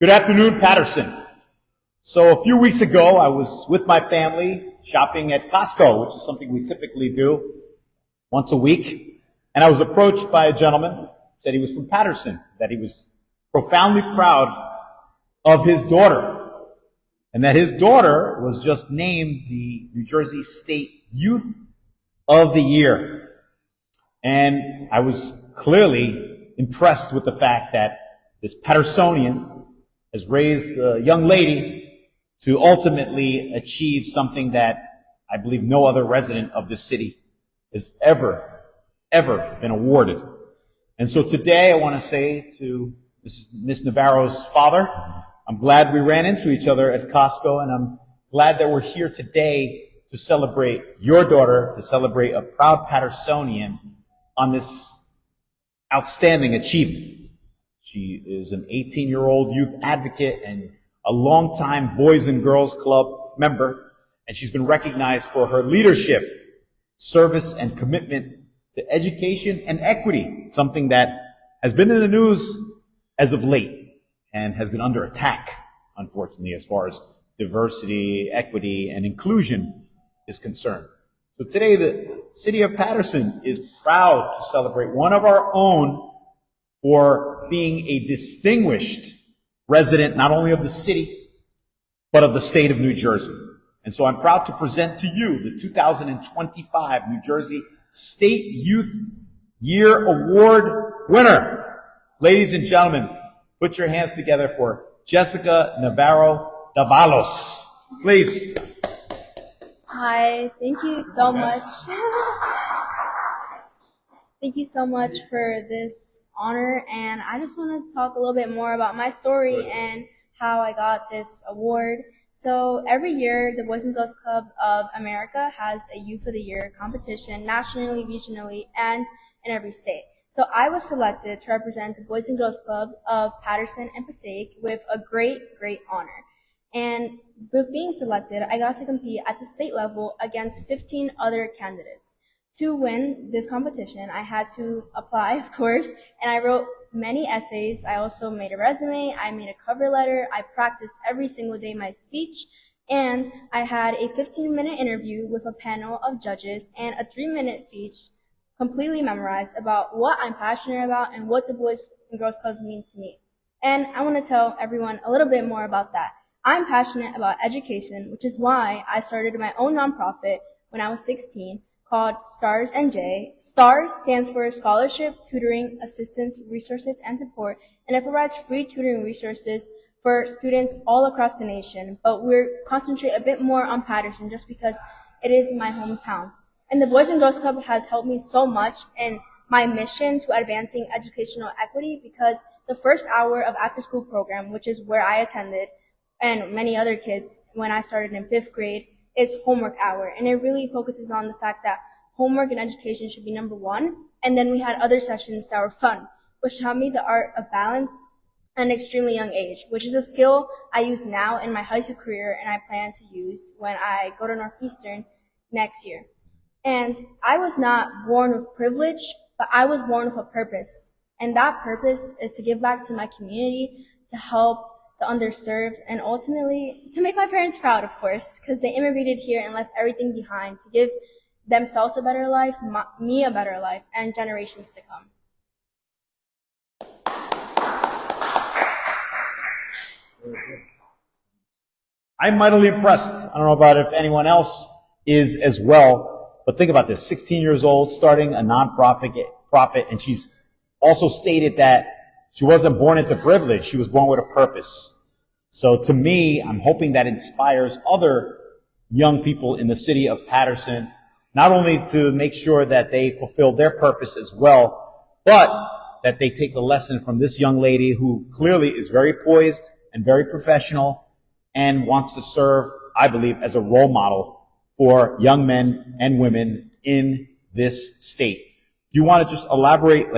Good afternoon, Paterson. So a few weeks ago, I was with my family shopping at Costco, which is something we typically do once a week. And I was approached by a gentleman who said he was from Paterson, that he was profoundly proud of his daughter, and that his daughter was just named the New Jersey State Youth of the Year. And I was clearly impressed with the fact that this Patersonian has raised a young lady to ultimately achieve something that I believe no other resident of this city has ever been awarded. And so today I want to say to Miss Navarro's father, I'm glad we ran into each other at Costco, and I'm glad that we're here today to celebrate your daughter, to celebrate a proud Patersonian on this outstanding achievement. She is an 18-year-old youth advocate and a longtime Boys and Girls Club member, and she's been recognized for her leadership, service, and commitment to education and equity, something that has been in the news as of late and has been under attack, unfortunately, as far as diversity, equity, and inclusion is concerned. So today, the city of Paterson is proud to celebrate one of our own for being a distinguished resident, not only of the city, but of the state of New Jersey. And so I'm proud to present to you the 2025 New Jersey State Youth Year Award winner. Ladies and gentlemen, put your hands together for Jessica Navarro Davalos. Please. Hi, thank you so much. Thank you so much for this honor, and I just want to talk a little bit more about my story and how I got this award. So every year, the Boys and Girls Club of America has a Youth of the Year competition nationally, regionally, and in every state. So I was selected to represent the Boys and Girls Club of Paterson and Passaic with a great honor. And with being selected, I got to compete at the state level against 15 other candidates. To win this competition, I had to apply, of course, and I wrote many essays. I also made a resume, I made a cover letter, I practiced every single day my speech, and I had a 15-minute interview with a panel of judges and a 3-minute speech completely memorized about what I'm passionate about and what the Boys and Girls Clubs mean to me. And I want to tell everyone a little bit more about that. I'm passionate about education, which is why I started my own nonprofit when I was 16, called STARS NJ. STARS stands for Scholarship, Tutoring, Assistance, Resources, and Support, and it provides free tutoring resources for students all across the nation. But we're concentrate a bit more on Paterson just because it is my hometown. And the Boys and Girls Club has helped me so much in my mission to advancing educational equity, because the first hour of after-school program, which is where I attended, and many other kids when I started in 5th grade, is homework hour, and it really focuses on the fact that homework and education should be number one. And then we had other sessions that were fun, which taught me the art of balance at an extremely young age, which is a skill I use now in my high school career, and I plan to use when I go to Northeastern next year. And I was not born with privilege, but I was born with a purpose, and that purpose is to give back to my community, to help the underserved, and ultimately to make my parents proud, of course, because they immigrated here and left everything behind to give themselves a better life, me a better life, and generations to come. I'm mightily impressed. I don't know about if anyone else is as well, but think about this. 16 years old, starting a nonprofit, and she's also stated that she wasn't born into privilege. She was born with a purpose. So to me, I'm hoping that inspires other young people in the city of Paterson, not only to make sure that they fulfill their purpose as well, but that they take the lesson from this young lady who clearly is very poised and very professional and wants to serve, I believe, as a role model for young men and women in this state. Do you want to just elaborate,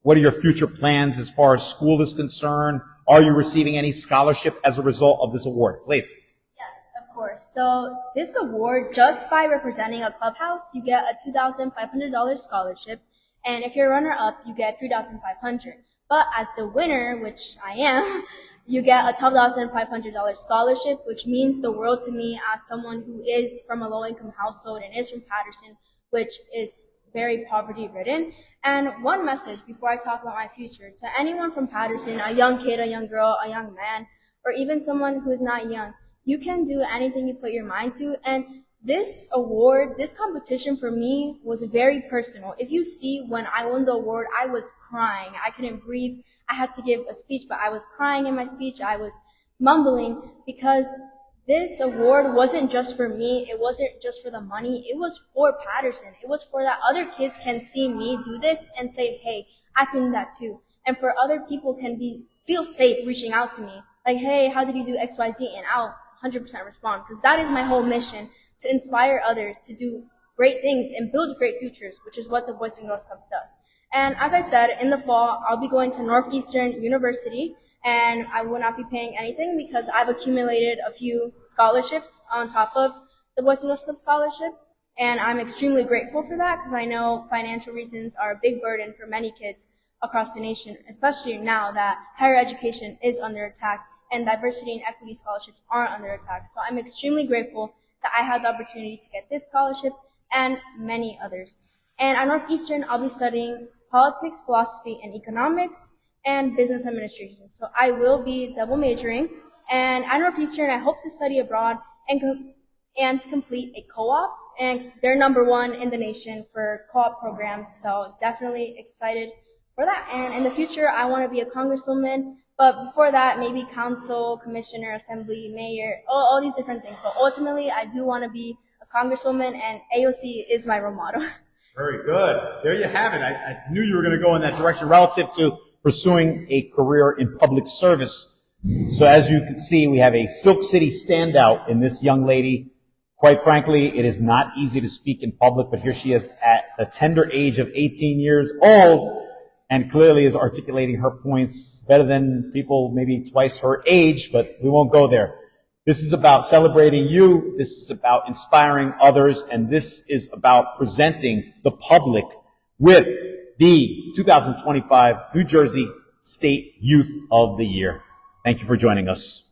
what are your future plans as far as school is concerned? Are you receiving any scholarship as a result of this award? Please. Yes, of course. So this award, just by representing a clubhouse, you get a $2,500 scholarship, and if you're runner-up, you get $3,500. But as the winner, which I am, you get a $12,500 scholarship, which means the world to me as someone who is from a low-income household and is from Paterson, which is very poverty-ridden. And one message before I talk about my future to anyone from Paterson, a young kid, a young girl, a young man, or even someone who is not young, you can do anything you put your mind to. And this award, this competition for me was very personal. If you see when I won the award, I was crying. I couldn't breathe. I had to give a speech, but I was crying in my speech. I was mumbling because this award wasn't just for me. It wasn't just for the money. It was for Paterson. It was for that other kids can see me do this and say, hey, I can do that too. And for other people can feel safe reaching out to me. Like, hey, how did you do X, Y, Z? And I'll 100% respond because that is my whole mission, to inspire others to do great things and build great futures, which is what the Boys and Girls Club does. And as I said, in the fall, I'll be going to Northeastern University, and I will not be paying anything because I've accumulated a few scholarships on top of the Boys and Girls Club scholarship. And I'm extremely grateful for that because I know financial reasons are a big burden for many kids across the nation, especially now that higher education is under attack and diversity and equity scholarships are under attack. So I'm extremely grateful that I had the opportunity to get this scholarship and many others. And at Northeastern, I'll be studying politics, philosophy, and economics, and business administration. So I will be double majoring. And at Northeastern, I hope to study abroad and complete a co-op. And they're #1 in the nation for co-op programs. So definitely excited for that. And in the future, I want to be a congresswoman. But before that, maybe council, commissioner, assembly, mayor, all these different things. But ultimately, I do want to be a congresswoman, and AOC is my role model. Very good. There you have it. I knew you were going to go in that direction relative to pursuing a career in public service. So as you can see, we have a Silk City standout in this young lady. Quite frankly, it is not easy to speak in public, but here she is at the tender age of 18 years old, and clearly is articulating her points better than people maybe twice her age, but we won't go there. This is about celebrating you, this is about inspiring others, and this is about presenting the public with the 2025 New Jersey State Youth of the Year. Thank you for joining us.